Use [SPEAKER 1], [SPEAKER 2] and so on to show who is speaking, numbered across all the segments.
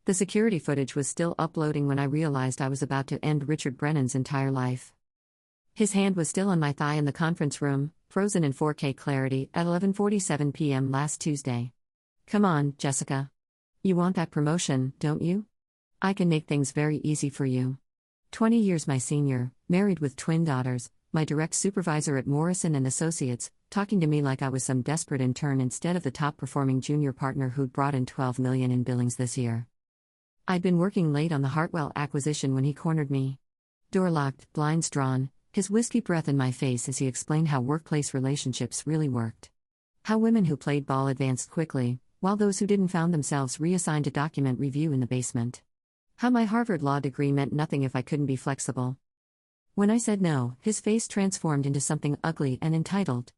[SPEAKER 1] The security footage was still uploading when I realized I was about to end Richard Brennan's entire life. His hand was still on my thigh in the conference room, frozen in 4K clarity, at 11:47 p.m. last Tuesday. "Come on, Jessica. You want that promotion, don't you? I can make things very easy for you. 20 years my senior, married with twin daughters, my direct supervisor at Morrison & Associates, talking to me like I was some desperate intern instead of the top-performing junior partner who'd brought in $12 million in billings this year. I'd been working late on the Hartwell acquisition when he cornered me. Door locked, blinds drawn, his whiskey breath in my face as he explained how workplace relationships really worked. How women who played ball advanced quickly, while those who didn't found themselves reassigned to document review in the basement. How my Harvard law degree meant nothing if I couldn't be flexible. When I said no, his face transformed into something ugly and entitled.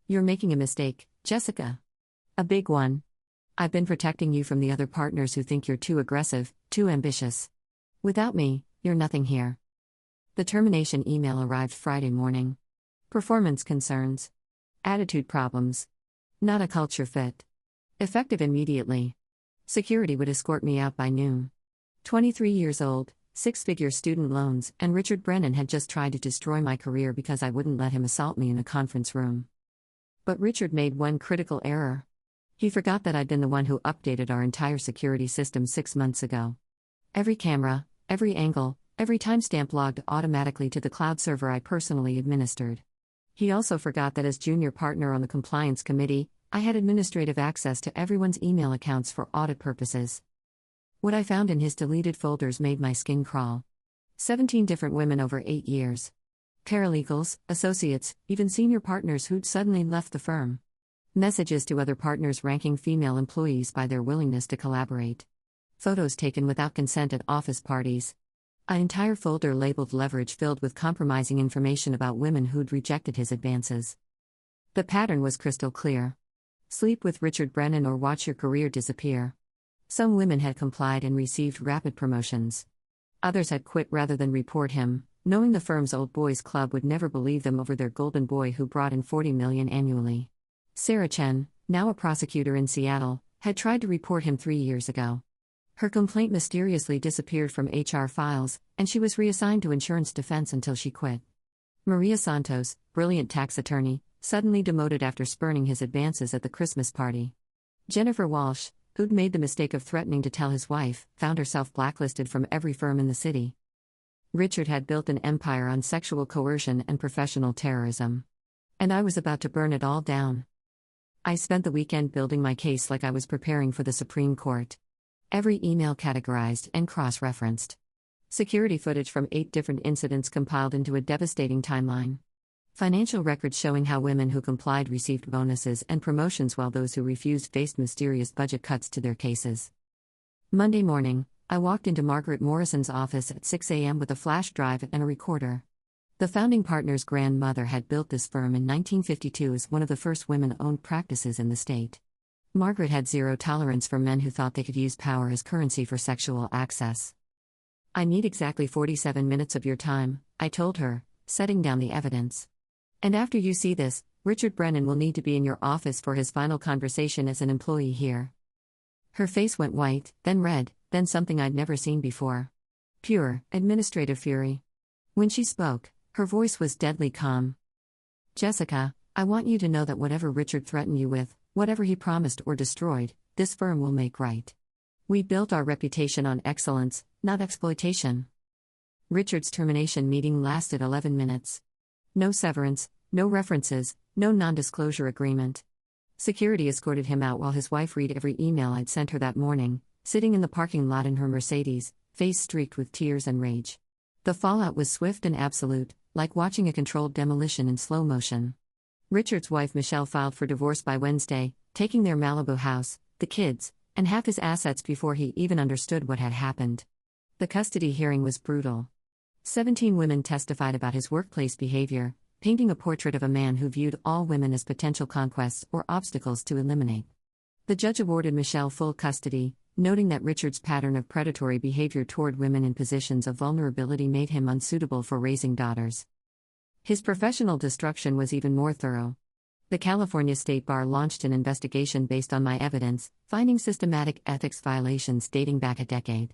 [SPEAKER 1] "You're making a mistake, Jessica. A big one. I've been protecting you from the other partners who think you're too aggressive, too ambitious. Without me, you're nothing here." The termination email arrived Friday morning. Performance concerns. Attitude problems. Not a culture fit. Effective immediately. Security would escort me out by noon. 23 years old, six-figure student loans, and Richard Brennan had just tried to destroy my career because I wouldn't let him assault me in a conference room. But Richard made one critical error. He forgot that I'd been the one who updated our entire security system 6 months ago. Every camera, every angle, every timestamp logged automatically to the cloud server I personally administered. He also forgot that as junior partner on the compliance committee, I had administrative access to everyone's email accounts for audit purposes. What I found in his deleted folders made my skin crawl. 17 different women over 8 years. Paralegals, associates, even senior partners who'd suddenly left the firm. Messages to other partners ranking female employees by their willingness to collaborate. Photos taken without consent at office parties. An entire folder labeled leverage filled with compromising information about women who'd rejected his advances. The pattern was crystal clear. Sleep with Richard Brennan or watch your career disappear. Some women had complied and received rapid promotions. Others had quit rather than report him, knowing the firm's old boys club would never believe them over their golden boy who brought in $40 million annually. Sarah Chen, now a prosecutor in Seattle, had tried to report him 3 years ago. Her complaint mysteriously disappeared from HR files, and she was reassigned to insurance defense until she quit. Maria Santos, brilliant tax attorney, suddenly demoted after spurning his advances at the Christmas party. Jennifer Walsh, who'd made the mistake of threatening to tell his wife, found herself blacklisted from every firm in the city. Richard had built an empire on sexual coercion and professional terrorism. And I was about to burn it all down. I spent the weekend building my case like I was preparing for the Supreme Court. Every email categorized and cross-referenced. Security footage from 8 different incidents compiled into a devastating timeline. Financial records showing how women who complied received bonuses and promotions while those who refused faced mysterious budget cuts to their cases. Monday morning, I walked into Margaret Morrison's office at 6 a.m. with a flash drive and a recorder. The founding partner's grandmother had built this firm in 1952 as one of the first women-owned practices in the state. Margaret had zero tolerance for men who thought they could use power as currency for sexual access. "I need exactly 47 minutes of your time," I told her, setting down the evidence. "And after you see this, Richard Brennan will need to be in your office for his final conversation as an employee here." Her face went white, then red, then something I'd never seen before. Pure, administrative fury. When she spoke, her voice was deadly calm. "Jessica, I want you to know that whatever Richard threatened you with, whatever he promised or destroyed, this firm will make right. We built our reputation on excellence, not exploitation." Richard's termination meeting lasted 11 minutes. No severance, no references, no non-disclosure agreement. Security escorted him out while his wife read every email I'd sent her that morning, sitting in the parking lot in her Mercedes, face streaked with tears and rage. The fallout was swift and absolute, like watching a controlled demolition in slow motion. Richard's wife Michelle filed for divorce by Wednesday, taking their Malibu house, the kids, and half his assets before he even understood what had happened. The custody hearing was brutal. 17 women testified about his workplace behavior, painting a portrait of a man who viewed all women as potential conquests or obstacles to eliminate. The judge awarded Michelle full custody, noting that Richard's pattern of predatory behavior toward women in positions of vulnerability made him unsuitable for raising daughters. His professional destruction was even more thorough. The California State Bar launched an investigation based on my evidence, finding systematic ethics violations dating back a decade.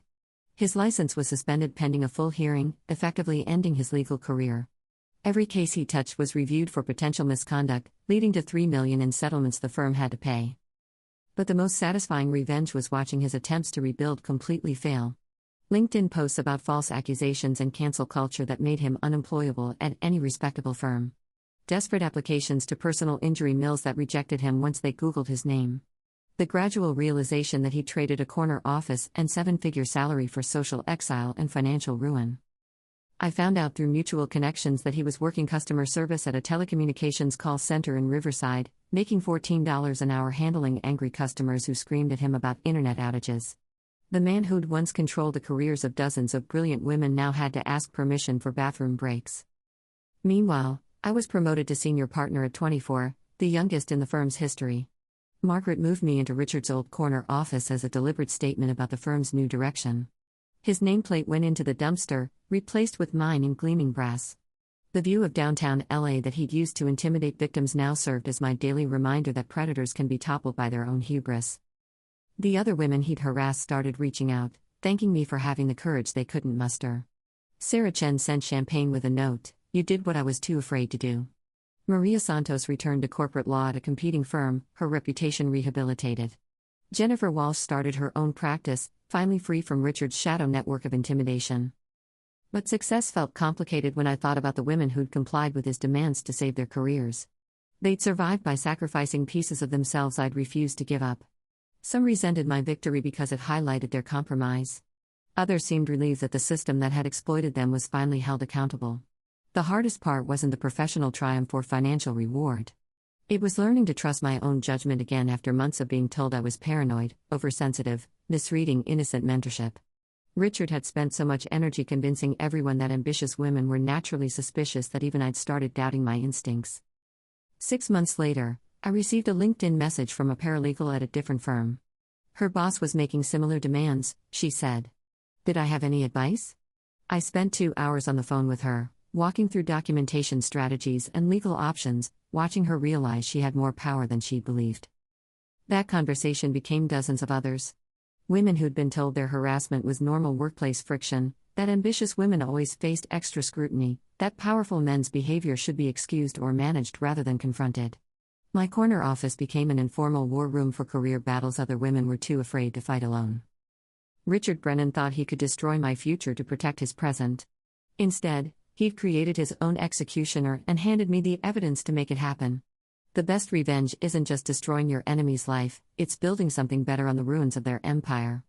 [SPEAKER 1] His license was suspended pending a full hearing, effectively ending his legal career. Every case he touched was reviewed for potential misconduct, leading to $3 million in settlements the firm had to pay. But the most satisfying revenge was watching his attempts to rebuild completely fail. LinkedIn posts about false accusations and cancel culture that made him unemployable at any respectable firm. Desperate applications to personal injury mills that rejected him once they Googled his name. The gradual realization that he traded a corner office and seven-figure salary for social exile and financial ruin. I found out through mutual connections that he was working customer service at a telecommunications call center in Riverside, making $14 an hour handling angry customers who screamed at him about internet outages. The man who'd once controlled the careers of dozens of brilliant women now had to ask permission for bathroom breaks. Meanwhile, I was promoted to senior partner at 24, the youngest in the firm's history. Margaret moved me into Richard's old corner office as a deliberate statement about the firm's new direction. His nameplate went into the dumpster, replaced with mine in gleaming brass. The view of downtown LA that he'd used to intimidate victims now served as my daily reminder that predators can be toppled by their own hubris. The other women he'd harassed started reaching out, thanking me for having the courage they couldn't muster. Sarah Chen sent champagne with a note, "You did what I was too afraid to do." Maria Santos returned to corporate law at a competing firm, her reputation rehabilitated. Jennifer Walsh started her own practice, finally free from Richard's shadow network of intimidation. But success felt complicated when I thought about the women who'd complied with his demands to save their careers. They'd survived by sacrificing pieces of themselves I'd refused to give up. Some resented my victory because it highlighted their compromise. Others seemed relieved that the system that had exploited them was finally held accountable. The hardest part wasn't the professional triumph or financial reward. It was learning to trust my own judgment again after months of being told I was paranoid, oversensitive, misreading innocent mentorship. Richard had spent so much energy convincing everyone that ambitious women were naturally suspicious that even I'd started doubting my instincts. 6 months later, I received a LinkedIn message from a paralegal at a different firm. Her boss was making similar demands, she said. Did I have any advice? I spent 2 hours on the phone with her, walking through documentation strategies and legal options, watching her realize she had more power than she'd believed. That conversation became dozens of others. Women who'd been told their harassment was normal workplace friction, that ambitious women always faced extra scrutiny, that powerful men's behavior should be excused or managed rather than confronted. My corner office became an informal war room for career battles other women were too afraid to fight alone. Richard Brennan thought he could destroy my future to protect his present. Instead, he'd created his own executioner and handed me the evidence to make it happen. The best revenge isn't just destroying your enemy's life, it's building something better on the ruins of their empire.